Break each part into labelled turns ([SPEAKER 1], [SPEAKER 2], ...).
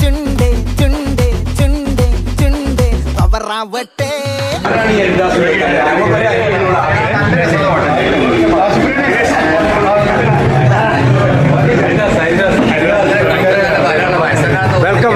[SPEAKER 1] ചുണ്ടേ ചുണ്ടേ ചുണ്ടേ ചുണ്ടേ പവറാവട്ടെ.
[SPEAKER 2] Welcome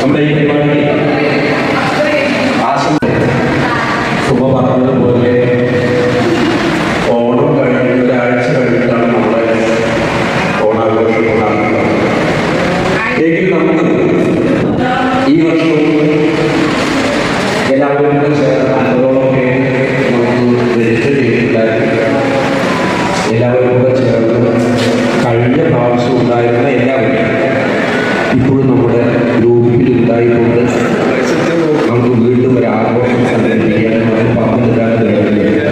[SPEAKER 3] നമ്മുടെ ഈ പരിപാടി സുമ പറഞ്ഞതുപോലെ ഓണം കഴിഞ്ഞ ഒരാഴ്ച കഴിഞ്ഞിട്ടാണ് നമ്മുടെ ഓണാഘോഷം ഉണ്ടാകുന്നത്. എങ്കിൽ നമുക്ക് ഈ വർഷവും എല്ലാവരും കൂടെ ചേർന്ന് 50ഓളം പേര് നമുക്ക് രജിസ്റ്റർ ചെയ്തിട്ടുണ്ടായിരുന്നു. എല്ലാവരും കൂടെ ചേർന്ന് കഴിഞ്ഞ പ്രാവശ്യം ഉണ്ടായിരുന്ന എല്ലാവരും ഇപ്പോഴും നമ്മുടെ ഗ്രൂപ്പിൽ ഉണ്ടായിക്കൊണ്ട് നമുക്ക് വീണ്ടും ഒരു ആഘോഷം സംഘടിപ്പിക്കാൻ പറഞ്ഞു തരാൻ കഴിയില്ല.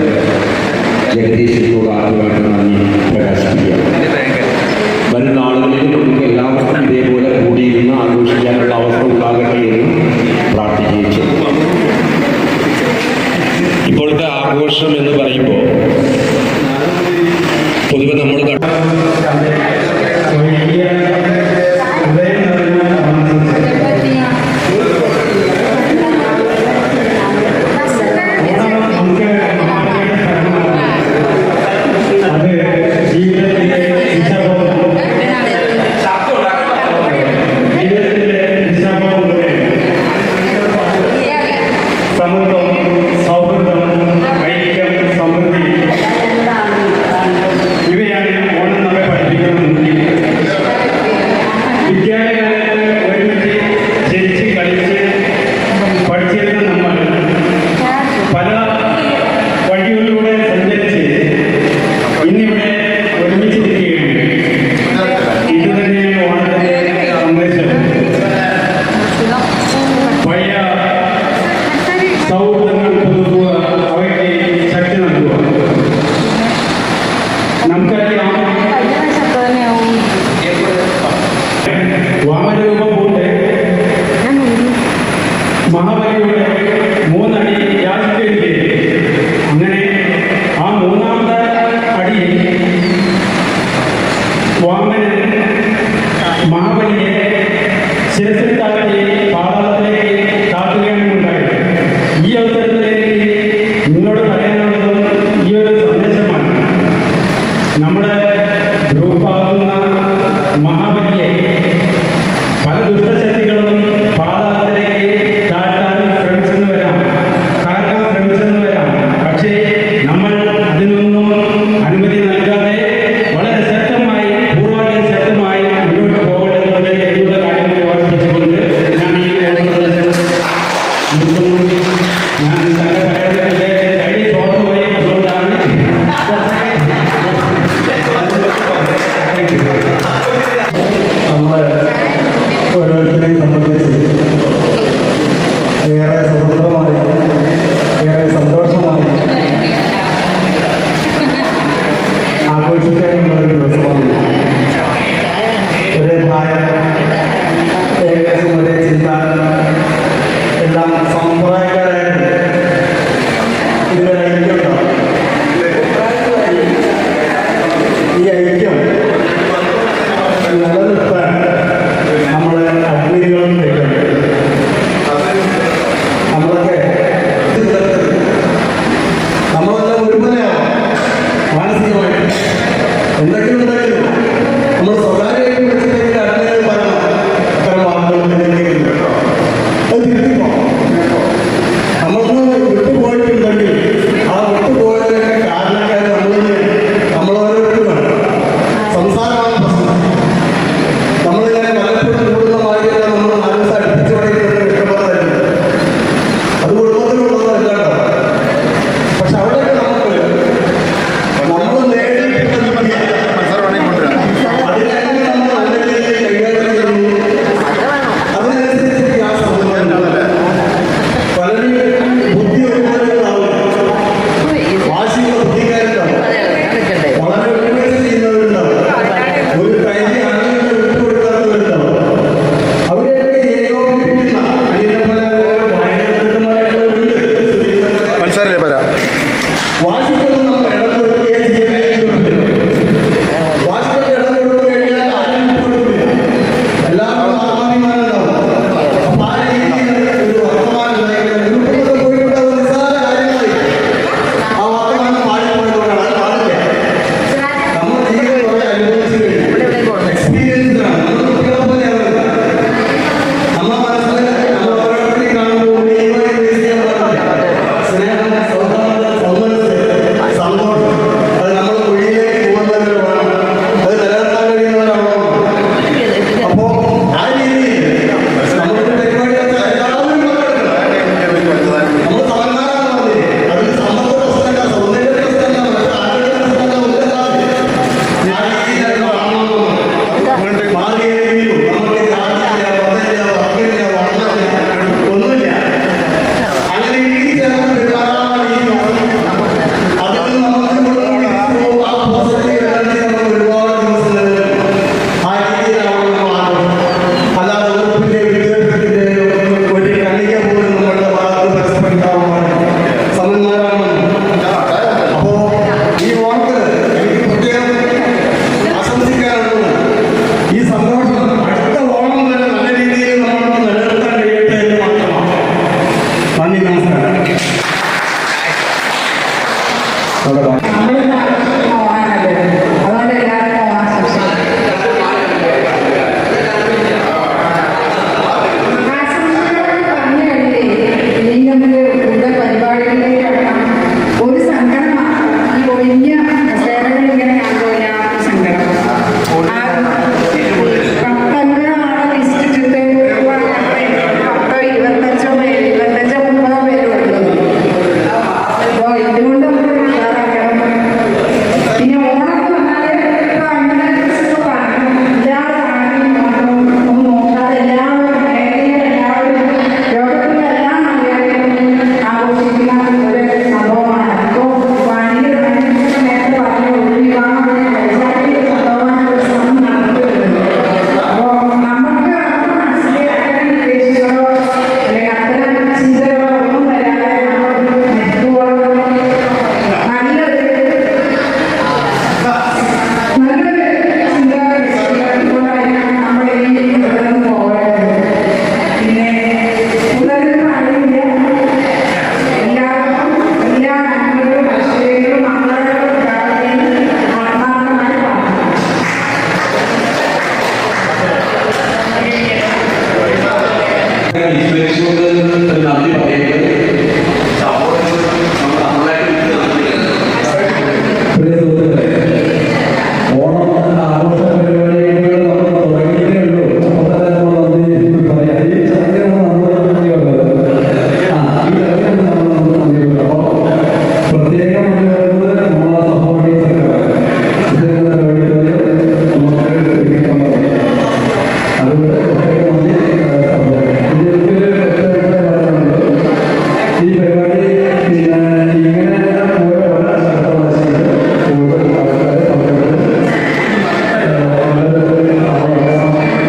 [SPEAKER 3] ജഗദീശത്തോട് ആദ്യമായിട്ട് നന്ദി പ്രകാശിപ്പിക്കുക. വരുന്ന ആളുകളിൽ നമുക്ക് എല്ലാവർക്കും ഇതേപോലെ കൂടിയിരുന്ന് ആഘോഷിക്കാനുള്ള അവസ്ഥ ഉണ്ടാകട്ടെ എന്ന് പ്രാർത്ഥിക്കുകയും ചെയ്യും. ഇപ്പോഴത്തെ ആഘോഷം എന്ന് പറയുമ്പോൾ പൊതുവെ നമ്മൾ
[SPEAKER 2] ഇവയാണ് ഓണം നമ്മെ പഠിപ്പിക്കുന്നത്. വാമനൻ മഹാബലിയെ ശിരസിൽ താഴ്ത്തി പാതാളത്തിലേക്ക് താഴ്ത്തുകയാണ് ഉണ്ടായത്. ഈ അവസരത്തിലേക്ക് നിങ്ങളോട് പറയാനുള്ളതും ഈ ഒരു സന്ദേശമാണ്. നമ്മുടെ ഗ്രൂപ്പാകുന്ന മഹാബലിയെ പല ദുഷ്ടശക്തികളും പാതാളത്തിലേക്ക് താഴ്ത്താൻ ശ്രമിച്ചെന്ന് വരാം, കാക്കാൻ ശ്രമിച്ചെന്ന് വരാം. പക്ഷേ നമ്മൾ അതിനൊന്നും അനുമതി നൽകാതെ വളരെ ശക്തമായി പൂർവാധികം ശക്തമായി മുന്നോട്ട് പോകേണ്ടതുണ്ട് എന്നുള്ള കാര്യങ്ങൾ ഓർമ്മിപ്പിച്ചുകൊണ്ട് ഞാൻ ഈ ഞാൻ തന്റെ പരാജയത്തിന്റെ കൈ തോന്നുപോയി. അതുകൊണ്ടാണ്
[SPEAKER 4] നമ്മളെ ഓരോരുത്തരെയും സംബന്ധിച്ച് ഏറെ സുഖപ്രദമായി ഏറെ സന്തോഷമായി ആഘോഷിക്കാനുള്ള ഒരു ദിവസമാണ്. ഒരേ പ്രായം, ഏകദേശം ഒരേ ചിന്ത, എല്ലാം സമ്പ്രദായക്കാരായിട്ട് ഇതിലൊരു ഐക്യമുണ്ടാവും. ഈ ഐക്യം നിലനിർത്താൻ നമ്മളെ അഗ്നികളും നമ്മളൊക്കെ നമ്മളെല്ലാം ഒരുപോലെയാവും മാനസികമായിട്ട്. എന്തൊക്കെയും ഉണ്ടെങ്കിലും നമ്മൾ സ്വകാര്യമായി വിളിച്ചിട്ടെങ്കിൽ അഗ്നികൾ പറയണം അത്തരം വാക്കുകൾ കേട്ടോ. അത് തിരുത്തിപ്പോ നമ്മളൊന്ന് വിട്ടുപോയിട്ടുണ്ടെങ്കിൽ ആ വിട്ടുപോയതിനൊക്കെ കാരണക്കാർ നമ്മളോരോരുത്തരുമാണ്. സംസാരമാണ് പ്രശ്നം. നമ്മളിങ്ങനെ പലപ്പോഴും കൂടുന്ന മാതിരിയല്ല നമ്മൾ മനസ്സ് അടുപ്പിച്ച് പഠിക്കുന്നത് ഇഷ്ടപ്പെടുന്നതായിരുന്നു. അത് കുടുംബത്തിലുള്ളതല്ല കേട്ടോ. പക്ഷെ അവിടെയൊക്കെ നമ്മൾ നേടിയിട്ടുള്ള അതിനെങ്ങനെ നമ്മൾ നല്ല രീതിയിൽ കൈകാര്യം ചെയ്യുന്നു, അതിനനുസരിച്ച് ആ സമൂഹം പലരും ബുദ്ധി ഒരുപാടുകളാവും, വാശിയുള്ള ബുദ്ധിക്കാരുണ്ടാവും, വളരെ വിട്ടുവീഴ്ച ചെയ്യുന്നവരുണ്ടാവും, ഒരു കാര്യം അങ്ങനെ വിട്ടുകൊടുക്കാത്തവരുണ്ടാവും. അവരെയൊക്കെ ഏകോപിപ്പിക്കുന്ന
[SPEAKER 5] മനസ്സിലായില്ലേ പറ
[SPEAKER 4] വാശിക്കൊന്നും നമ്മൾ ഇടം കൊടുക്കുകയും ചെയ്യുന്നുണ്ട്. വാശിക്കൊക്കെ ഇടം കൊടുത്തു കഴിഞ്ഞാൽ ആരും വിട്ടുകൊടുക്കില്ല. എല്ലാവർക്കും ആത്മാഭിമാനം ഉണ്ടാവും. അപ്പൊ ആ രീതിയിൽ ഒരു വർത്തമാനം ഉണ്ടായിക്കഴിഞ്ഞാൽ ഗ്രൂപ്പിലൊക്കെ പോയിട്ടുണ്ടാവുന്ന നിസ്സാര കാര്യങ്ങളായി ആ വർത്തമാനം പാടിപ്പോയതുകൊണ്ടാണ്. അത് പാടില്ല. നമ്മൾ ജീവിതം കുറെ അനുഭവിച്ചു കഴിഞ്ഞു. എക്സ്പീരിയൻസിലാണ് നമ്മൾ കുട്ടികളെ പോലെ ആവുന്നത്. നമ്മുടെ മനസ്സിൽ നമ്മൾ ഓരോരുത്തരെയും കാണുമ്പോൾ ദൈവമായി ദേശീയ സ്നേഹം, സൗഹാർദ്ദം, സൗമനസ്, സന്തോഷം അത് നമ്മൾ കുഴിയിലേക്ക് പോകുന്നവരാണ്. അത് നിലനിർത്താൻ കഴിയുന്നവരാണോ? അപ്പോ ആ രീതിയിൽ നമ്മുടെ പരിപാടിയൊക്കെ എല്ലാവരും പങ്കെടുക്കണം. നമ്മൾ സമന്മാരാണ് പറഞ്ഞത്. അതിൽ സമ്പത്ത് പ്രശ്നമല്ല, സൗന്ദര്യ പ്രശ്നമല്ല, മറ്റു ആരോഗ്യ പ്രശ്നമല്ല, ഒന്നും ആ രീതിയിലായിരുന്നു
[SPEAKER 3] വിസ്മരിച്ചുകൊണ്ട് നന്ദി പറയുന്നത്
[SPEAKER 4] പ്രിയ സുഹൃത്തുക്കളെ, ഓണം ആഘോഷ പരിപാടികൾ നമ്മൾ തുടങ്ങിയതേ ഉള്ളൂ. അപ്പോൾ തന്നെ നമ്മൾ നന്ദി പറയാം. ഈ ചടങ്ങിനാണ് നമ്മൾ നന്ദി പറയുന്നത്. ഈ ചടങ്ങിനാണ് നമ്മൾ നന്ദി പറയുന്നത്. അപ്പോൾ പ്രത്യേകം നന്ദി പറയുന്നത് നമ്മളെ സഹോദരീസൊക്കെ ഇദ്ദേഹത്തിൻ്റെ പരിപാടികളിൽ നമുക്ക് ലഭിക്കാൻ പറയും. അതുകൊണ്ട് പ്രത്യേകം നന്ദി ഇതിലൊരു കാര്യമുണ്ട്. ഈ പരിപാടി ഇങ്ങനെ പോയ പല സ്ഥലത്തുള്ള കൂടുതൽ ആൾക്കാരെ പങ്കെടുത്ത്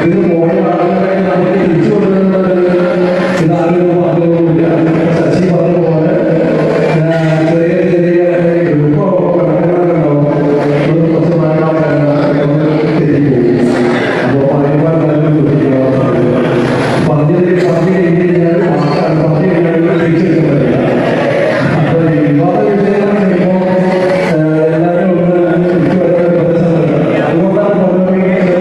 [SPEAKER 4] ഇത് പോയ ആളുകളെ നമുക്ക് തിരിച്ചു കൊടുക്കുന്നത് ഇതാരും പറഞ്ഞില്ല. ശശി പറഞ്ഞ പോലെ ചെറിയ ചെറിയ ഗ്രൂപ്പോ കണക്കുകളുണ്ടാവും. കുറച്ച് തിരിക്കും. അപ്പോൾ പറയുമ്പോൾ നല്ല പറഞ്ഞു കഴിഞ്ഞാൽ പറഞ്ഞു കഴിഞ്ഞാൽ തിരിച്ചെടുക്കുന്നില്ല. അപ്പോൾ വിവാദ വിഷയങ്ങൾ ഇപ്പോൾ എല്ലാവരും ഒന്ന് എനിക്ക് വരുന്ന പ്രദേശങ്ങളുണ്ട്. അതുകൊണ്ടാണ് പള്ളി പോകുന്നത്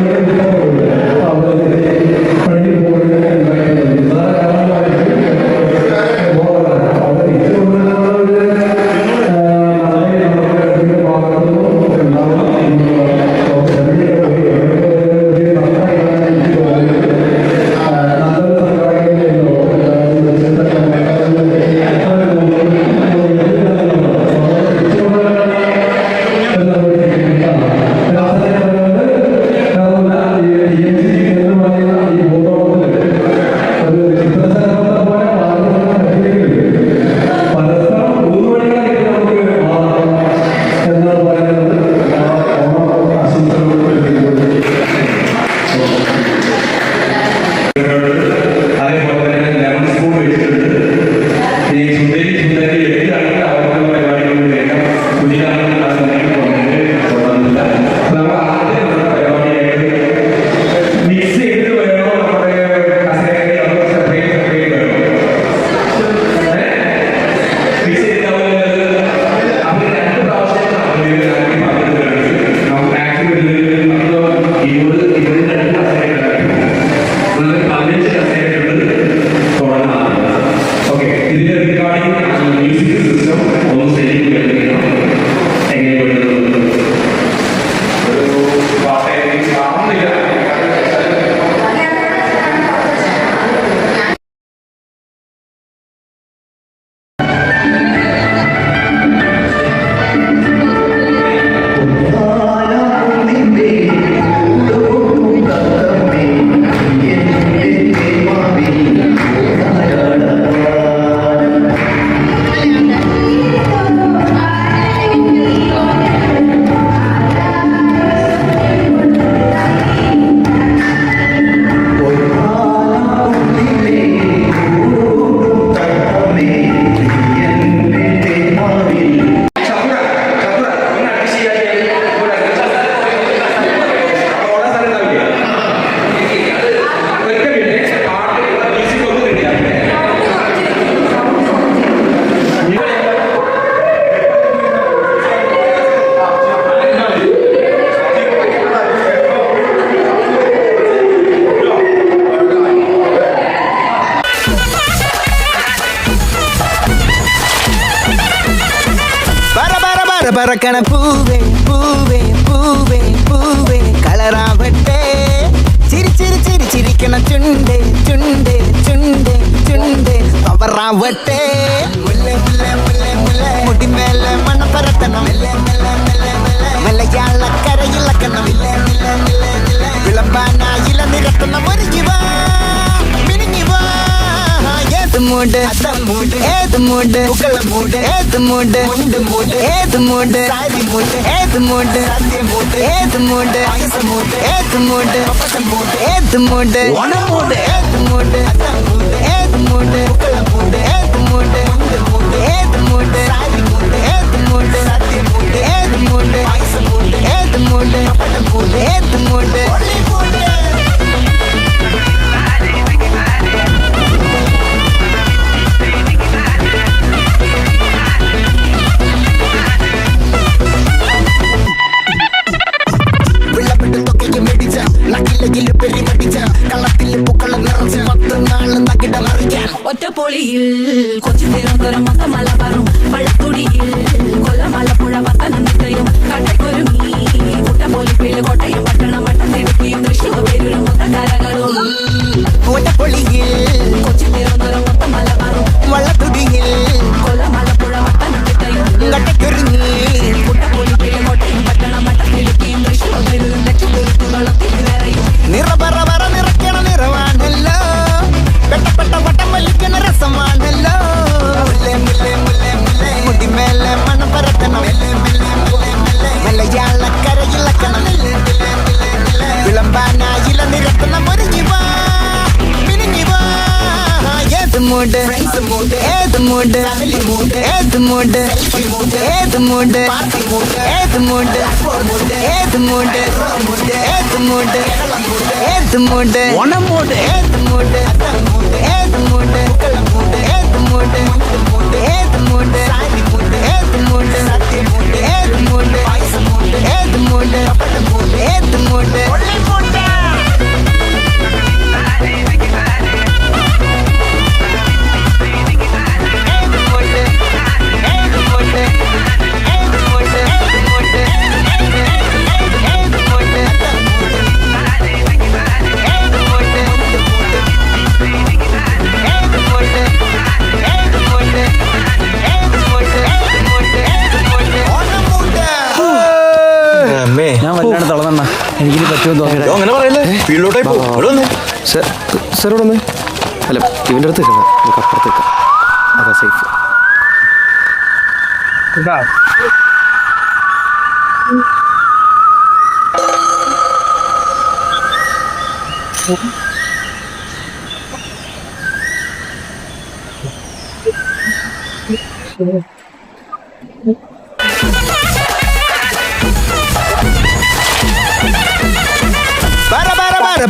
[SPEAKER 3] അതേപോലെ തന്നെ ലെമൺ സ്പൂൺ വെച്ചിട്ടുണ്ട്. ഈ സുന്ദരി സുന്ദരി എഴുതാണ് അവരുടെ പരിപാടികളിൽ വേണം കുഞ്ഞിനാണ് ആ സമയത്ത് തുടങ്ങുന്നില്ല. നമ്മൾ ആദ്യം നമ്മുടെ പരിപാടിയായിട്ട് മിക്സ് ചെയ്ത് വേണോ നമ്മുടെ കസേരയിൽ നമ്മൾ സെപ്പറേറ്റ് സെപ്പറേറ്റ് വേണം മിക്സ് ചെയ്ത് അവർ രണ്ട് പ്രാവശ്യം നമുക്ക് ആക്ച്വലി ഇവിടെ രണ്ട് കസേരകളാണ് 15 കസേരകൾ തുടങ്ങാം. ഓക്കെ, ഇതിന്റെ റിക്കാർഡിംഗ് മ്യൂസിക് സിസ്റ്റം ഒന്ന് സെറ്റ് ചെയ്യണം. എങ്ങനെ ഒരു പാട്ട് കാണുന്നില്ല.
[SPEAKER 1] പറക്കണ പൂവേ പൂവേ പൂവേ പൂവേ കളറാവട്ടെ ചിരി ചിരി ചിരി ചിരിക്കണ ചുണ്ടേ ചുണ്ടേ ചുണ്ടേ ചുണ്ടേ പവറാവട്ടെ മുടിമേലെ മണ പരത്തണം മലയാളക്കരയിളക്കണം വിളമ്പാനായില നിരത്തണം ഒരുങ്ങിവാ മിനിങ്ങിവാ ഏത് മൂട് മൂട് ഏത് മൂട് ഉക്കള മൂട് ഏത് മൂട് മുണ്ട് മൂട് ഏത് മൂട് സാരി മൂട് ഏത് മൂട് സദ്യ മൂട് ഏത് മൂട് മൂട് ഏത് മൂട് മൂട് ഏത് മൂട് മൂട് ഏത് മൂട് ഏത് മൂട് ഉക്കള മൂട് ഏത് മൂട് മുണ്ട് മൂട് ഏത് മൂട് സാരി മൂട് ഏത് മൂട് സദ്യ മൂട് ഏത് മൂട് മൂട് ഏത് മൂട് മൂട് ഏത് മൂട് പെരി മടിച്ച കള്ളത്തിൽ പൂക്കളം നിറച്ച് 10 നാൾ തകിട മറിക്കാൻ
[SPEAKER 5] ഒറ്റപ്പൊളിയിൽ കൊച്ചി തിരുവനന്തപുരം മൊത്തം മലബാറും വള്ളത്തുടിയിൽ കൊല്ലമലപ്പുഴ പത്തനംതിട്ടയും കട്ടക്കൊരുമി കുട്ടപ്പൊലിപ്പിൽ കോട്ടയം പട്ടണം വട്ടത്തിടുക്കിയും തൃശ്ശൂർ പേരൂരും മൊത്തക്കാരകളും
[SPEAKER 1] ഒറ്റപ്പൊളിയിൽ
[SPEAKER 5] കൊച്ചി തിരുവനന്തപുരം മൊത്തം മലബാറും
[SPEAKER 1] വള്ളത്തുടിയിൽ
[SPEAKER 5] കൊല്ലമലപ്പുഴ പത്തനംതിട്ടയും
[SPEAKER 1] കട്ടക്കൊരുങ്ങി
[SPEAKER 5] കുട്ടപ്പൊലിപ്പിൽ കോട്ടയം പട്ടണം വട്ടത്തിടുക്കിയും തൃശ്ശൂർ പേരൂരും ലക്ഷത്തുകളും തിരുവേറയും
[SPEAKER 1] നിറപറ പറ നിറയ്ക്കണ നിറവാണല്ലോ പെട്ടപ്പെട്ട വട്ടം വലിക്കണ രസമാണല്ലോ മുല്ലേ മുല്ലേ മുല്ലേ മുല്ലേ മുടിമേലെ മണം പരത്തണം മലയാളക്കരയിലക്കണം വിളമ്പാനായില നിരത്തണം ഒരുങ്ങിവാ മിനിങ്ങിവാ ഏത് മൂഡ് ഏത് മൂഡ് ഏത് മൂഡ് ഏത് മൂഡ് ഏത് മൂഡ് ഏത് മൂഡ് ഏത് മൂഡ് ഏത് മൂഡ് ഓണം മൂഡ് ഏത് മൂഡ് ഏത് മൂഡ് ഏത് മൂഡ് ഏത് മൂഡ് ഏത് മൂഡ് ഏത് മൂഡ് ഏത് മൂഡ് ഏത് മൂഡ്
[SPEAKER 6] അമ്മേ
[SPEAKER 7] ഞാൻ വല്ലാണ്ട് തളർന്ന എനിക്കിനി പറ്റുമെന്ന് തോന്നില്ല
[SPEAKER 6] അങ്ങനെ പറയല്ലേ വീട്ടിലോട്ടായി പോകും ഇവിടെ വന്നേ
[SPEAKER 7] സാർ ഇവിടെ വന്നേ അല്ല ഇവൻ്റെ അടുത്ത് നിൽക്കണം നമുക്ക് അപ്പുറത്തേക്ക് അതാ സേഫ്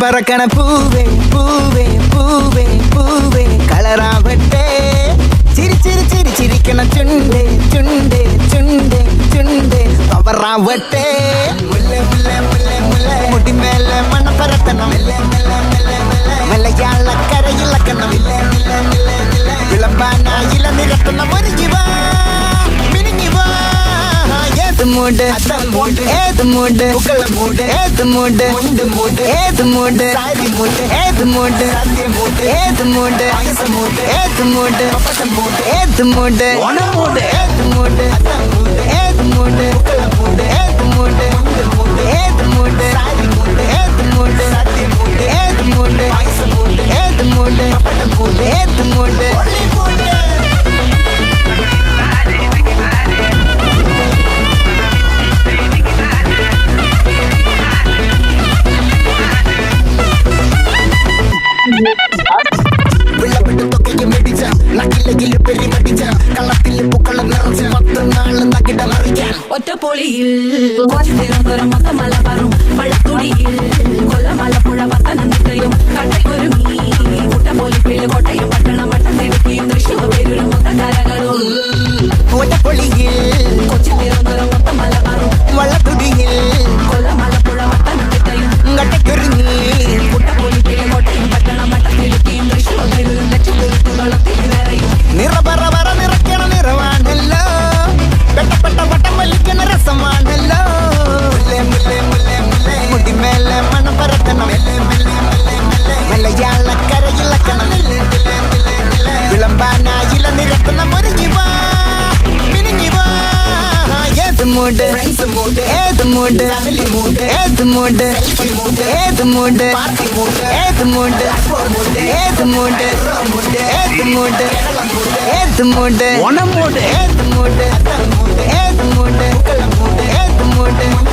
[SPEAKER 1] പറക്കണ പൂവേ പൂവേ പൂവേ പൂവേ കളറാവട്ടെ ചിരി ചിരി ചിരി ചിരിക്കണ ചുണ്ടേ ചുണ്ടേ ചുണ്ടേ ചുണ്ടേ പവറാവട്ടെ മുല്ലേ മുല്ലേ മുല്ലേ മുല്ലേ മുടിമേലെ മണം പരത്തണം മലയാളക്കരയിലക്കണം വിളമ്പാനായില നിരത്തണം ഒരുങ്ങിവാ മിനിങ്ങിവാ ഏത് മൂഡ് ഏത് മൂഡ് ഏത് മൂഡ് ഏത് മൂഡ് ഏത് മൂഡ് ഏത് മൂഡ് ഏത് മൂഡ് ഏത് മൂഡ് ഓണം മൂഡ് ഏത് മൂഡ് ഏത് മൂഡ് ഏത് മൂഡ് ഏത് മൂഡ് ഏത് മൂഡ് ഏത് മൂഡ് ഏത് മൂഡ് ഏത് മൂഡ് വെള്ളപ്പെട്ട് മെടിച്ച നക്കിലെങ്കിൽ പെരിമടിച്ച കള്ളത്തിൽ പൂക്കളം നിറച്ച 10 നാള് തകിട മറിക്കാൻ
[SPEAKER 5] ഒറ്റപ്പൊളിയിൽ കൊച്ചി തിരുവനന്തപുരം മൊത്തം മലബാറും വള്ളത്തുടിയിൽ കൊല്ലമലപ്പുഴ പത്തനംതിട്ടയും കട്ടക്കൊരുമി കുട്ടപ്പൊലിപ്പിൽ കോട്ടയം പട്ടണം വട്ടത്തിടുക്കിയും തൃശ്ശൂർ പേരൂരും മൊത്തക്കാരകളും
[SPEAKER 1] ഒറ്റപ്പൊളിയിൽ
[SPEAKER 5] കൊച്ചി തിരുവനന്തപുരം മൊത്തം മലബാറും
[SPEAKER 1] വള്ളത്തുടിയിൽ
[SPEAKER 5] കൊല്ലമലപ്പുഴ പത്തനംതിട്ടയും
[SPEAKER 1] കട്ടക്കൊരുങ്ങി
[SPEAKER 5] കുട്ടപ്പൊലിപ്പിൽ കോട്ടയം പട്ടണം വട്ടത്തിടുക്കിയും തൃശ്ശൂർ പേരൂരും ലക്ഷത്തുകളും തിരുവേറയും
[SPEAKER 1] നിറപറ പറ നിറയ്ക്കണ നിറവാണല്ലോ പെട്ടപ്പെട്ട വട്ടം വലിക്കണ രസമാണല്ലോ മുല്ലേ മുല്ലേ മുല്ലേ മുല്ലേ മുടിമേലെ മണം പരത്തണം മലയാളക്കരയിലക്കണം വിളമ്പാനായില നിരത്തണം ഒരുങ്ങിവാ മിനിങ്ങിവാ ഏത് മൂഡ് ഏത് മൂഡ് ഏത് മൂഡ് ഏത് മൂഡ് ഏത് മൂഡ് ഏത് മൂഡ് ഏത് മൂഡ് ഏത് മൂഡ് ഓണം മൂഡ് ഏത് മൂഡ് ഏത് മൂഡ് ഏത് മൂഡ് ഏത്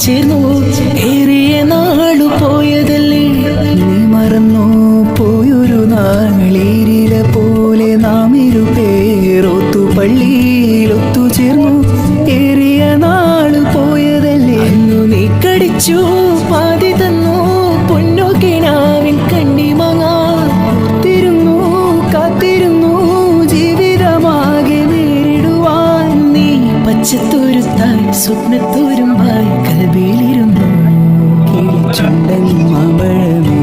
[SPEAKER 5] ചേർന്നു ഏറിയ നാളു പോയതല്ലേ നീ മറന്നു പോയൊരു നാളീരില പോലെ നാം ഇരുപേരൊത്തു പള്ളിയിലൊത്തു ചേർന്നു ഏറിയ നാളു പോയതല്ലേ അന്നു നീ കടിച്ചു പാതി തന്നു പൊന്നു കിണാവിൽ കണ്ണിമങ്ങാത്തിരുന്നു കാത്തിരുന്നു ജീവിതമാകെ നേരിടുവാൻ നീ പച്ചത്തോരുത്തായി സ്വപ്നത്തോരുമ്പായി കൽബിലിരുന്നു കിളിച്ചുണ്ടൻ മാമ്പഴമേ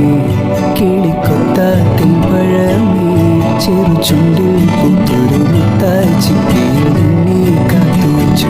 [SPEAKER 5] കിളിക്കൊത്താത്തിൻ പഴമേ ചെറുചുണ്ടിൽ പൂത്തൊരു മുത്തായി ചിപ്പിയിൽ നിന്നെ കാത്തുവച്ചു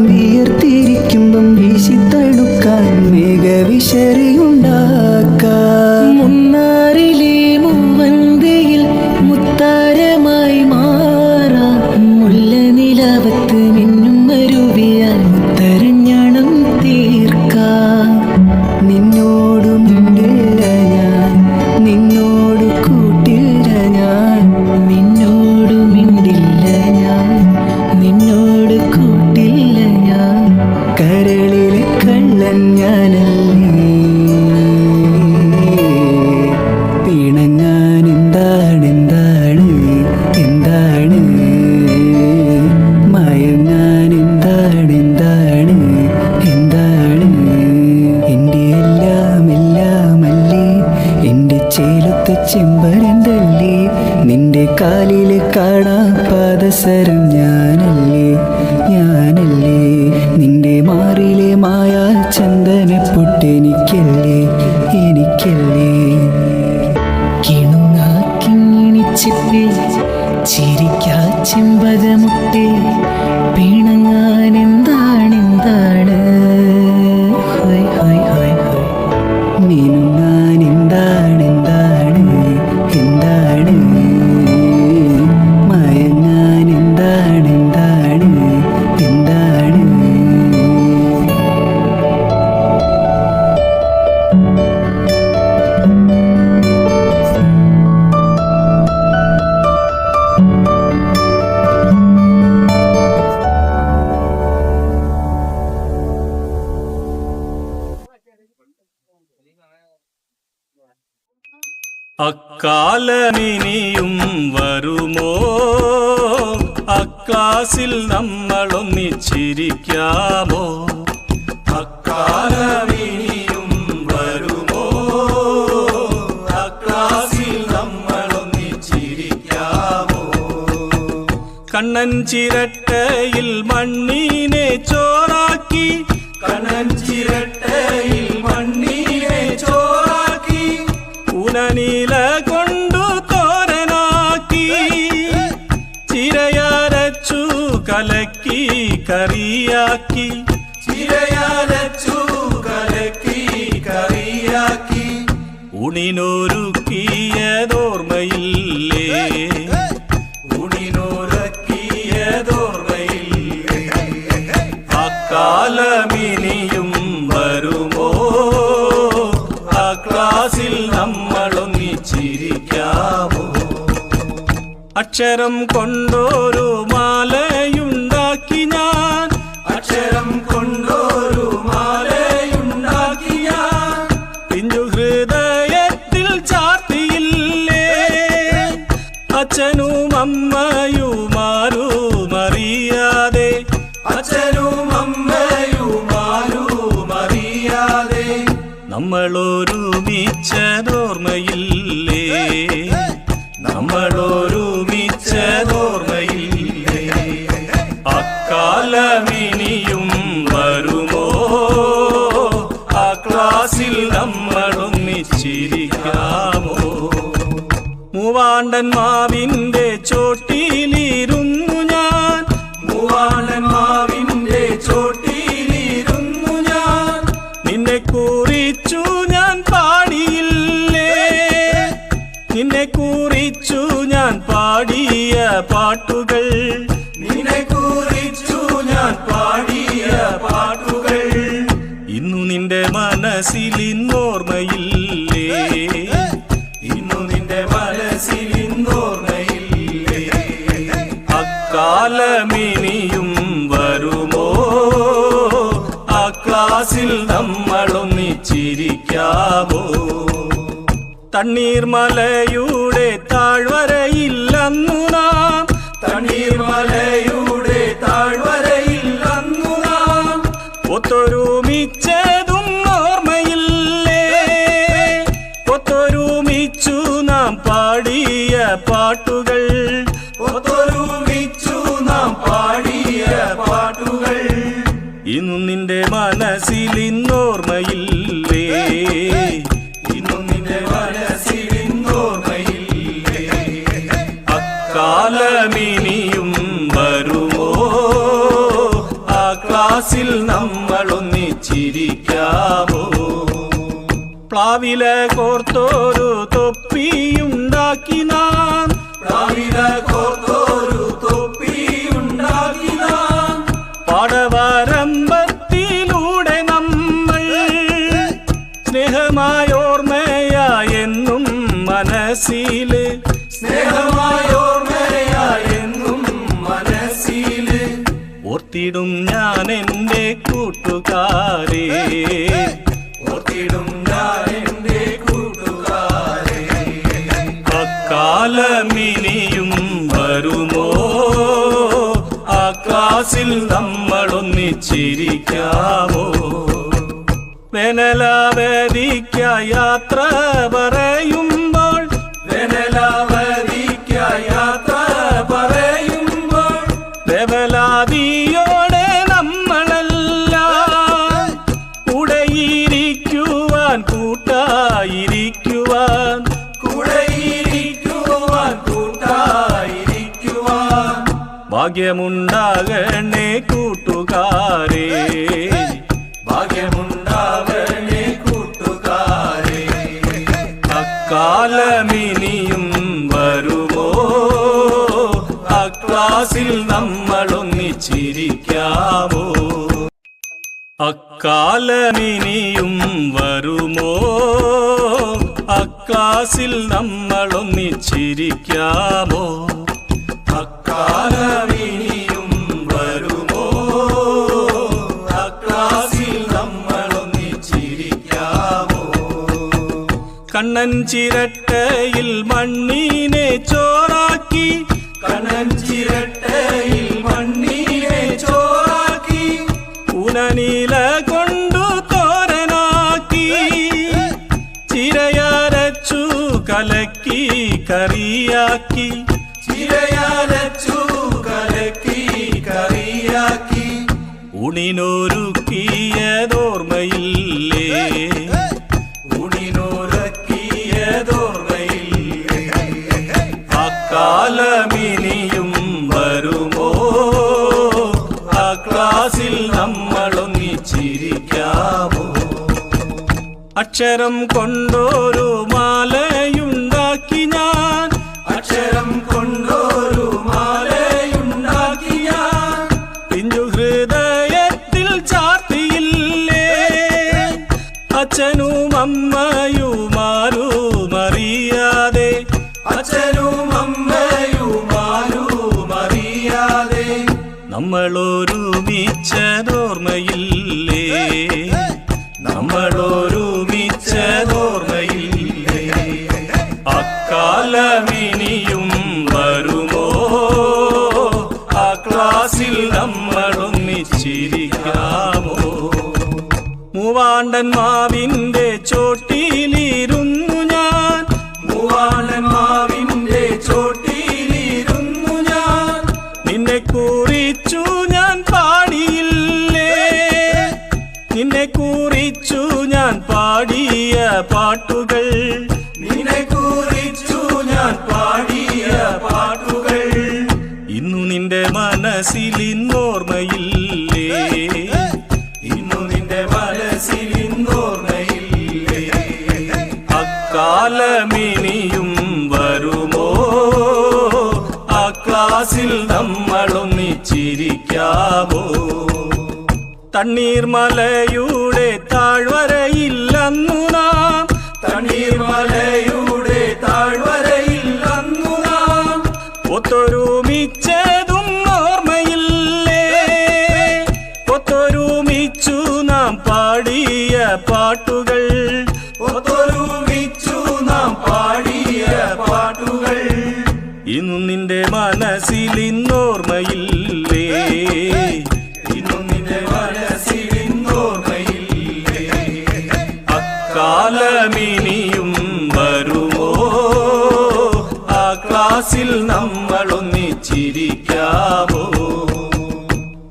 [SPEAKER 5] വിയർത്തിരിക്കുമ്പം വീശി തടുക്കാൻ മേഘവിശറിയുണ്ടാക്കാം മുന്നാറിലെ മൂവന്തിയിൽ മുത്താരമായി മാറാം മുല്ല നിലാവത്ത് മിന്നും മരുവിയാൽ മുത്തരഞ്ഞണം തീർക്കാം നിന്നോടു മിണ്ടില്ല ഞാൻ നിന്നോട് കൂട്ടില്ല ഞാൻ നിന്നോട് മിണ്ടില്ല ഞാൻ നിന്നോട് കൂട്ടില്ല ഞാൻ കരളിലെ കള്ളൻ ഞാനല്ലേ പിണങ്ങാൻ എന്താണ് എന്താണ് എന്താണ് മയങ്ങാൻ എന്താണ് എന്താണ് എന്താണ് എൻ്റെ എല്ലാം എല്ലാമല്ലേ എൻ്റെ ചേലത്തെ ചെമ്പരന്തല്ലേ നിന്റെ കാലിലെ കാണാ പാദസരം ഞാനല്ലേ ഞാനല്ലേ നിന്റെ മാറിലെ മായ ചന്ദനപ്പൊട്ടെനിക്കല്ലേ എനിക്കല്ലേ കിണുങ്ങാ കിങ്ങിണിച്ചിപ്പേ ചിരിക്കാ ചെമ്പകമുട്ടേ പിണങ്ങാൻ എന്താണ് എന്താണ് ഹോയ് ഹോയ് ഹോയ് ഹോയ് മിനുങ്ങാൻ എന്താണ് എന്താണ് എന്താണ് മയങ്ങാൻ എന്താണ് എന്താണ് എന്താണ്
[SPEAKER 8] അക്കാലമിനിയും വരുമോ അക്ലാസിൽ നമ്മളൊന്നിച്ചിരിക്കാമോ അക്കാലമിനിയും വരുമോ അക്ലാസിൽ നമ്മളൊന്നിച്ചിരിക്കാമോ കണ്ണൻ ചിരട്ടയിൽ മണ്ണിനെ ചോറാക്കി കണ്ണൻ ചിരട്ടയിൽ മണ്ണിനെ ചോറാക്കി ഉനനീല കൊണ്ടു തോരനാക്കി ചിരയരച്ചു കലക്കി കറിയാക്കി ചിരയരച്ചു കലക്കി കറിയാക്കി ഉണിനൊരുക്കിയതോർമ്മയില്ലേ ഉണിനൊരുക്കിയതോർമ്മയില്ലേ അക്കാലമിനിയും വരുമോ ആ ക്ലാസിൽ നമ്മളൊന്നിച്ചിരിക്കാമോ അക്ഷരം കൊണ്ടൊരു മാലയുണ്ടാക്കി ഞാൻ അക്ഷരം കൊണ്ടൊരു മാലയുണ്ടാക്കി ഞാൻ പിഞ്ചു ഹൃദയത്തിൽ ചാർത്തിയില്ലേ അച്ഛനും അമ്മയുമാരും അറിയാതെ അച്ഛനും അമ്മയുമാരും അറിയാതെ നമ്മളൊരുമിച്ചതോർമ്മയില്ലേ നമ്മളൊരുമിച്ചതോർമ്മയില്ലേ അക്കാലമിനിയും വരുമോ ആ മൂവാണ്ടൻ മാവിൻ്റെ ചോട്ടിലിരുന്നു ഞാൻ, മൂവാണ്ടൻ മാവിൻ്റെ ചോട്ടിലിരുന്നു ഞാൻ, നിന്നെ കുറിച്ചു ഞാൻ പാടിയില്ലേ, നിന്നെ കുറിച്ചു ഞാൻ പാടിയ പാട്ടുകൾ, നിന്നെ കുറിച്ചു ഞാൻ പാടിയ പാട്ടുകൾ ഇന്നു നിന്റെ മനസ്സിൽ ഇന്നോർമ്മയില്ലേ, ഇന്നു നിന്റെ മനസ്സിൽ ഇന്നോർമ്മയില്ലേ. അക്കാലമിനിയും വരുമോ, ആ ക്ലാസ്സിൽ നമ്മളൊന്നിച്ചിരിക്കാവോ. തണ്ണീർമലയുടെ താഴ്വരയില്ലന്നു നാം, തണ്ണീർമലയുടെ താഴ്വരയില്ലന്നു നാം ഒത്തൊരുമിച്ചതും ഓർമ്മയില്ലേ, ഒത്തൊരുമിച്ചു നാം പാടിയ പാട്ടുകൾ, ഒത്തൊരുമിച്ചു നാം പാടിയ പാട്ടുകൾ ഇന്നു നിന്റെ മനസ്സിൽ ഇന്നോർമ്മയില്ലേ, ഇന്നു നിന്റെ മനസ്സിൽ ഇന്നോർമ്മയില്ലേ. അക്കാലമിനിയും വരുമോ, ആ ക്ലാസ്സിൽ നമ്മളൊന്നിച്ചിരിക്കാവോ. പ്ലാവില കോർത്തൊരു തൊപ്പിയുണ്ടാക്കി നാം, പ്ലാവില കോർത്തൊരു തൊപ്പിയുണ്ടാക്കി നാം, പാടവരമ്പത്തിലൂടെ നമ്മൾ സ്നേഹമായോർമ്മയായെന്നും മനസ്സില്, സ്നേഹമായോർമ്മയായെന്നും മനസ്സില് ഓർത്തിടും ഞാൻ എൻ്റെ കൂട്ടുകാരെ, ഓർത്തിടും ഞാൻ എൻ്റെ കൂട്ടുകാരെ. അക്കാലമിനിയും വരുമോ, ആ ക്ലാസ്സിൽ നമ്മളൊന്നിച്ചിരിക്കാവോ. വേനലാവധിക്കായി യാത്ര പറയുമ്പോൾ, വേനലാവധിക്കായി യാത്ര പറയുമ്പോൾ വേവലാതിയോടെ നമ്മളെല്ലാം കൂടെയിരിക്കുവാൻ, കൂട്ടായിരിക്കുവാൻ, കൂടെയിരിക്കുവാൻ, കൂട്ടായിരിക്കുവാൻ ഭാഗ്യമുണ്ടാകണേ കൂട്ടുകാരെ, ഭാഗ്യമുണ്ടാകണേ കൂട്ടുകാരെ. അക്കാലമിനിയും വരുമോ, ആ ക്ലാസ്സിൽ നമ്മളൊന്നിച്ചിരിക്കാവോ. അക്കാലമിനിയും വരുമോ, ആ ക്ലാസ്സിൽ നമ്മളൊന്നിച്ചിരിക്കാമോ. അക്കാലമിനിയും വരുമോ, ആ ക്ലാസ്സിൽ നമ്മളൊന്നിച്ചിരിക്കാമോ. കണ്ണൻ ചിരട്ടയിൽ മണ്ണിനെ ചോറാക്കി, കണ്ണൻ ചിരട്ടയിൽ മണ്ണിനെ ചോറാക്കി, ഉനനീല കൊണ്ടു തോരനാക്കി, ചിരയരച്ചു കലക്കി കറിയാക്കി, ചിരയരച്ചു കലക്കി കറിയാക്കി ഊണിനൊരുക്കിയതോർമ്മയില്ലേ, ഊണിനൊരുക്കിയതോർമ്മയില്ലേ. അക്കാലമിനിയും വരുമോ, ആ ക്ലാസ്സിൽ നമ്മളൊന്നിച്ചിരിക്കാമോ. അക്ഷരം കൊണ്ടൊരു മാലയുണ്ടാക്കി ഞാൻ, അക്ഷരം കൊണ്ടൊരു മാലയുണ്ടാക്കി ഞാൻ, പിഞ്ചു ഹൃദയത്തിൽ ചാർത്തിയില്ലേ, അച്ഛനും അമ്മയുമാരുമറിയാതെ, അച്ഛനും അമ്മയുമാരുമറിയാതെ നമ്മളൊരുമിച്ചതോർമ്മയില്ലേ, നമ്മളൊരുമിച്ചതോർമ്മയില്ലേ. അക്കാലമിനിയും വരുമോ, ആ ക്ലാസ്സിൽ നമ്മളൊന്നിച്ചിരിക്കാമോ. മൂവാണ്ടൻ മാവിൻ്റെ ചോട്ടിലിരുന്നു ഞാൻ, മൂവാണ്ടൻ മാവിൻ്റെ ചോട്ടിലിരുന്നു ഞാൻ, നിന്നെ കുറിച്ചു ഞാൻ പാടിയില്ലേ, നിന്നെ കുറിച്ചു ഞാൻ പാടിയ പാട്ടുകൾ, നിന്നെ കുറിച്ചു ഞാൻ മനസ്സിലിന്നോർമ്മയില്ലേ? ഇന്നു നിന്റെ മനസ്സിലിന്നോർമ്മയില്ലേ? അക്കാലമിനിയും വരുമോ? ആ ക്ലാസിൽ നമ്മളൊന്നിച്ചിരിക്കാവോ? തണ്ണീർമലയുടെ താഴ്വരയില്ലന്നു നാം, തണ്ണീർമലയുടെ താഴ്വരയില്ലന്നു നാം ഒത്തൊരുമിച്ചതും ഓർമ്മയില്ലേ? ഒത്തൊരുമിച്ചു നാം പാടിയ പാട്ടുകൾ, ഒത്തൊരുമിച്ചു നാം പാടിയ പാട്ടുകൾ ഇന്നു നിന്റെ മനസ്സിലിന്നോർമ്മയില്ലേ? ഇന്നു നിന്റെ മനസ്സിലിന്നോർമ്മയില്ലേ? അക്കാലമിനിയും വരുമോ? ആ ക്ലാസിൽ നമ്മളൊന്നിച്ചിരിക്കാവോ?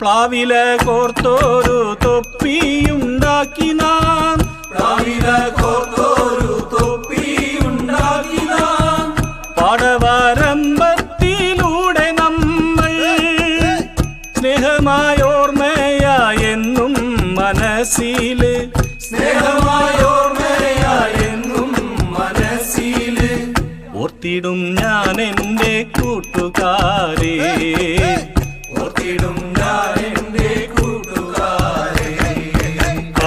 [SPEAKER 8] പ്ലാവില കോർത്തൊരു തൊപ്പിയുണ്ടാക്കി നാം, പ്ലാവില കോർത്തൊരു തൊപ്പിയുണ്ടാക്കി നാം പാടവരമ്പത്തിലൂടെ നമ്മൾ സ്നേഹമായോർമ്മയായെന്നും മനസ്സില്, സ്നേഹമായോർമ്മയായെന്നും മനസ്സില് ഓർത്തിടും ഞാൻ എൻ്റെ കൂട്ടുകാരെ, ഓർത്തിടും ഞാൻ എൻ്റെ കൂട്ടുകാരെ.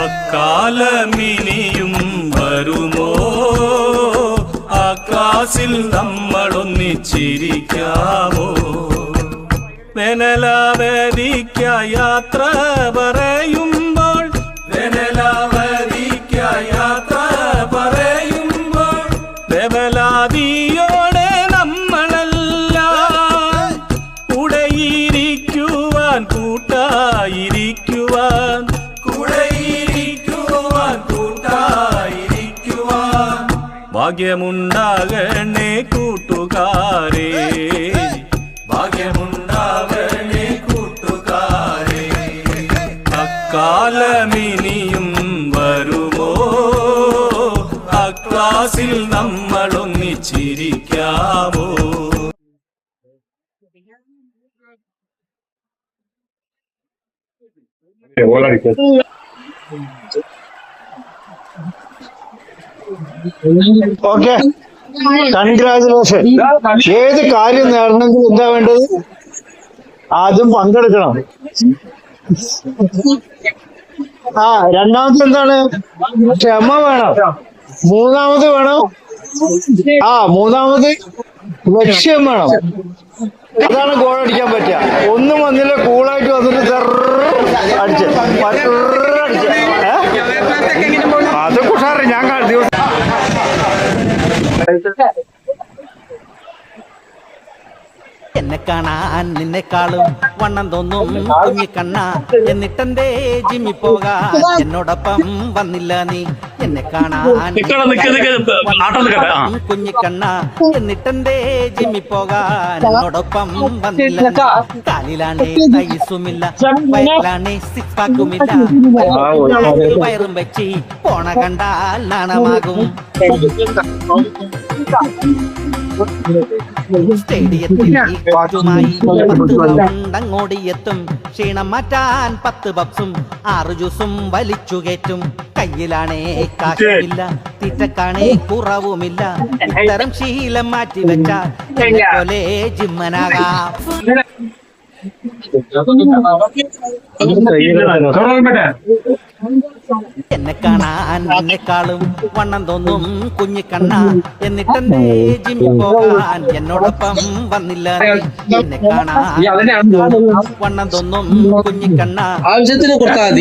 [SPEAKER 8] അക്കാലമിനിയും വരുമോ? ആ ക്ലാസിൽ നമ്മളൊന്നിച്ചിരിക്കാവോ? വേനലാവധിക്കായി യാത്ര പറയുമ്പോൾ, വേനലാവധിക്കായി യാത്ര പറയുമ്പോൾ വേവലാതിയോടെ നമ്മളെല്ലാം കൂടെയിരിക്കുവാൻ, കൂട്ടായിരിക്കുവാൻ, കൂടെയിരിക്കുവാൻ, കൂട്ടായിരിക്കുവാൻ ഭാഗ്യമുണ്ടാകണേ കൂട്ടുകാരെ, ഭാഗ്യമുണ്ടാകണേ കൂട്ടുകാരെ. അക്കാലമിനിയും വരുമോ? ആ ക്ലാസിൽ നമ്മളൊന്നിച്ചിരിക്കാവോ?
[SPEAKER 4] Okay, congratulation. ഏത് കാര്യം നേടണമെങ്കിൽ എന്താ വേണ്ടത്? ആദ്യം പങ്കെടുക്കണം. രണ്ടാമത് എന്താണ്? ക്ഷമ വേണം. മൂന്നാമത് വേണം, മൂന്നാമത് ലക്ഷ്യം വേണം. അതാണ് ഗോൾ അടിക്കാൻ പറ്റുക. ഒന്നും വന്നില്ല, കൂളായിട്ട് വന്നിട്ട് അടിച്ച് അത് കുഷാറ്. ഞാൻ ദിവസം
[SPEAKER 9] എന്നെ കാണാൻ നിന്നെക്കാളും വണ്ണം തോന്നും കുഞ്ഞിക്കണ്ണ, എന്നിട്ടെന്തേ ജിമ്മി പോകാൻ എന്നോടൊപ്പം വന്നില്ല നീ? എന്നെ കാണാൻ കുഞ്ഞിക്കണ്ണ, എന്നിട്ടെന്തേ ജിമ്മി പോകാൻ എന്നോടൊപ്പം വന്നില്ല? കാലിലാണേ തൈസുമില്ല, വയറിലാണേ സിക്സ് പാക്കുമില്ല, വയറും വെച്ചി പോണ കണ്ടാൽ നാണമാകും. സ്റ്റേഡിയത്തിൽ അങ്ങോടിയെത്തും, ക്ഷീണം മാറ്റാൻ 10 പപ്സും 6 ജ്യൂസും വലിച്ചു കയറ്റും. കയ്യിലാണേ കാശുമില്ല, തീറ്റക്കാണേ കുറവുമില്ല. ഇത്തരം ശീലം മാറ്റി വെച്ചാൽ പോലെ ജിമ്മനാകാം. എന്നെ കാണാൻ നിന്നെക്കാളും വണ്ണം തോന്നും കുഞ്ഞിക്കണ്ണ, എന്നിട്ടെന്തേ ജിമ്മി പോകാൻ എന്നോടൊപ്പം വന്നില്ല? എന്നെ കാണാൻ വണ്ണം തോന്നും കുഞ്ഞിക്കണ്ണ.
[SPEAKER 10] ആവശ്യത്തിന് കൊടുത്താൽ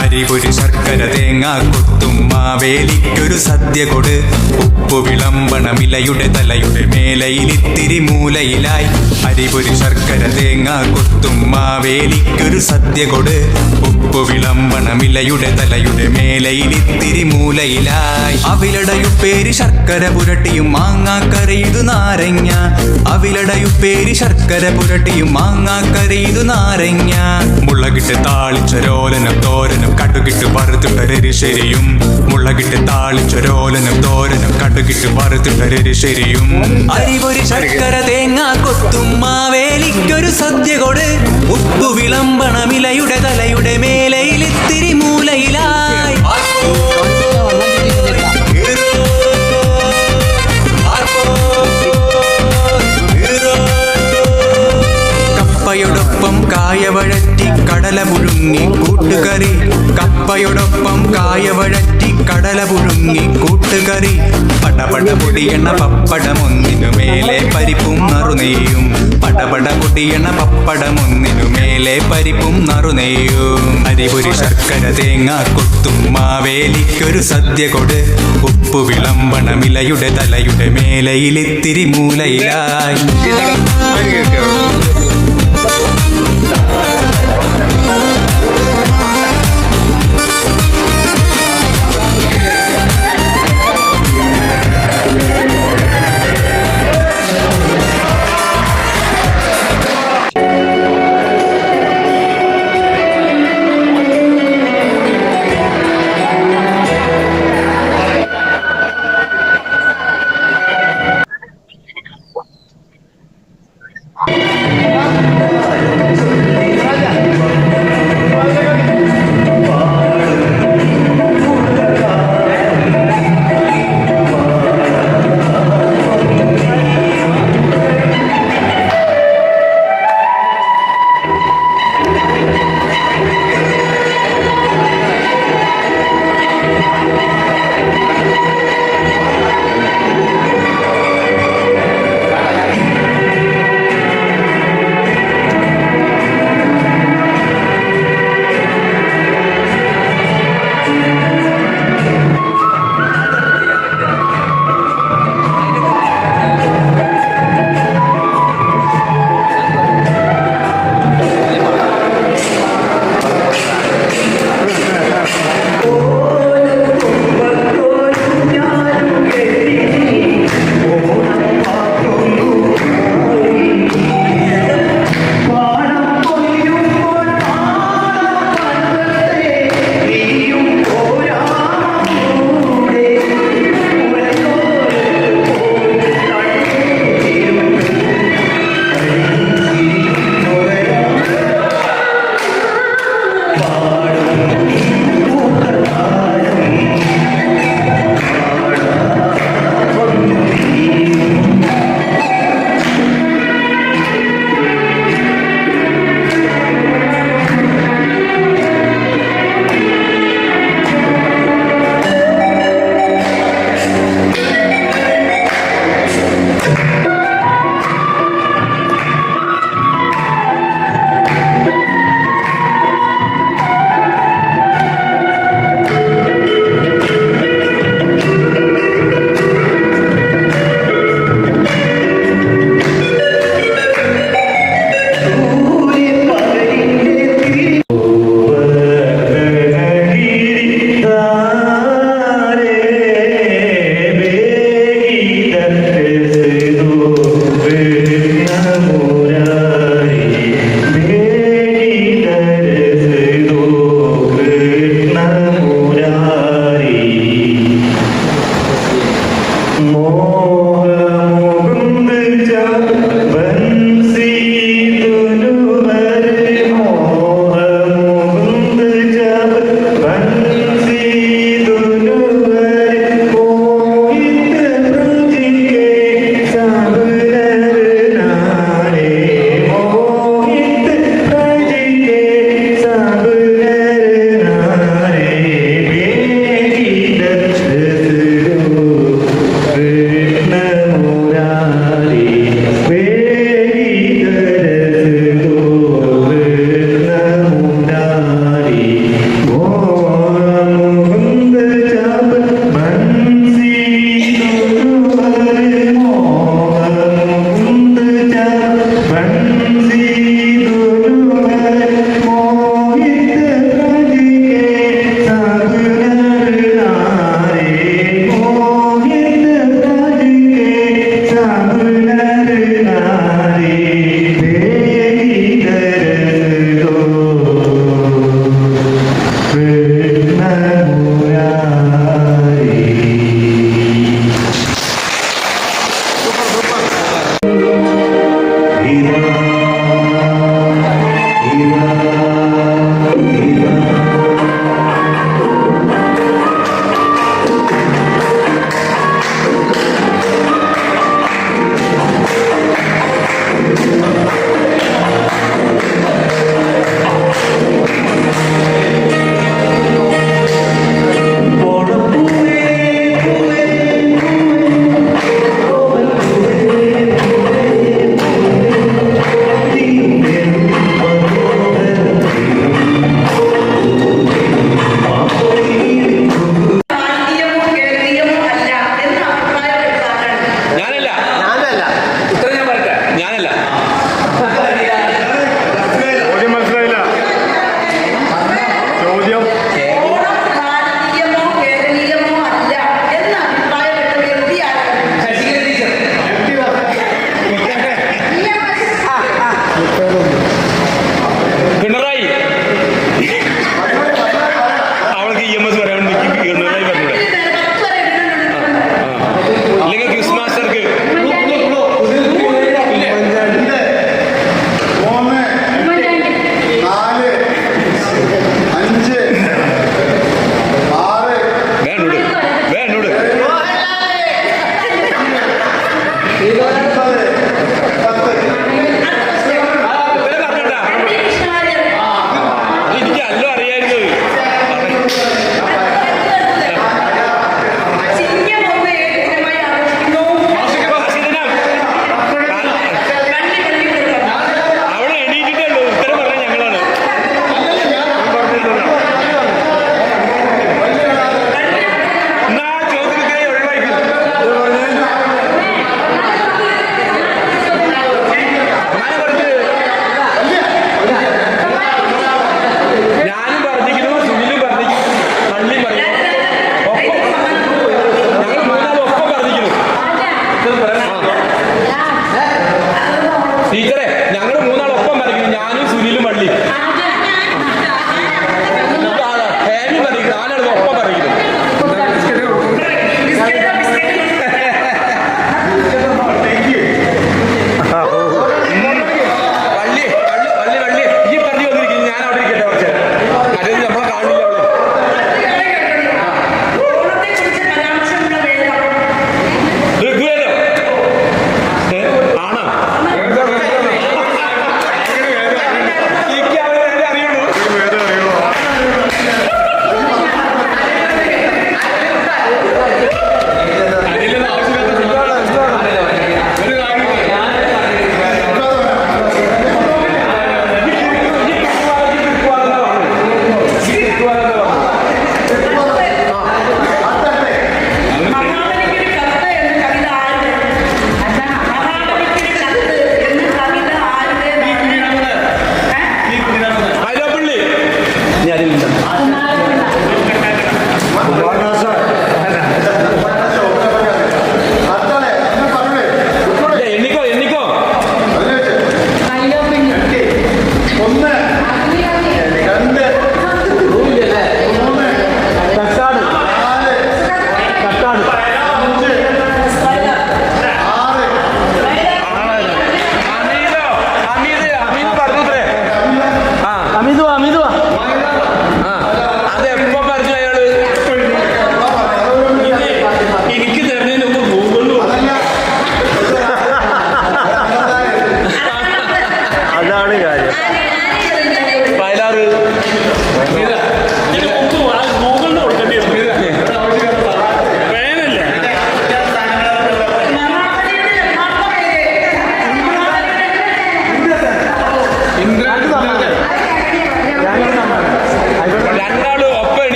[SPEAKER 10] മതി, അരിപൊരി ശർക്കര തേങ്ങ കൊത്തും മാവേലിക്കൊരു സദ്യ കൊട് ഉപ്പു വിളമ്പണമിലയുടെ തലയുടെ മേലയിലിത്തിരി മൂലയിലായി അരിപൊരി ശർക്കര തേങ്ങ കൊത്തും മാവേലിക്കൊരു സദ്യ കൊട് ഉപ്പു വിളമ്പണമിലയുടെ തലയുടെ മേലയിലിത്തിരി മൂലയിലായി അവിലടയുപ്പേരി ശർക്കര പുരട്ടിയും മാങ്ങാക്കറിയിതു നാരങ്ങ അവിലടയുപ്പേരി ശർക്കര പുരട്ടിയും മാങ്ങാക്കറിയിതു നാരങ്ങ മുളകിട്ട് താളിച്ചൊരോലനം തോരനും കടുകിട്ട് വറുത്തിട്ടരിശരിയും മുളകിട്ട് താളിച്ചൊരോലനം തോരനും കടുകിട്ട് വറുത്തിട്ടരിശരിയും അരിപൊരി ശർക്കര തേങ്ങ കൊത്തും മാവേലിക്കൊരു സദ്യ കൊട് ഉപ്പു വിളമ്പണമിലയുടെ തലയുടെ മേലയിലിത്തിരി മൂലയിലായി കപ്പയോടൊപ്പം കായവഴറ്റി കടല പുഴുങ്ങി കൂട്ടുകറി കപ്പയോടൊപ്പം കായവഴറ്റി കടല പുഴുങ്ങി കൂട്ടുകറി പടപട പൊടിയണ പപ്പടമൊന്നിനു മേലെ പരിപ്പും നറുനെയ്യും പടപട പൊടിയണ പപ്പടമൊന്നിനു മേലെ പരിപ്പും നറുനെയ്യും അരിപൊരി ശർക്കര തേങ്ങ കൊത്തും മാവേലിക്കൊരു സദ്യ കൊട് ഉപ്പു വിളമ്പണമിലയുടെ തലയുടെ മേലയിലിത്തിരി മൂലയിലായി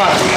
[SPEAKER 2] വാ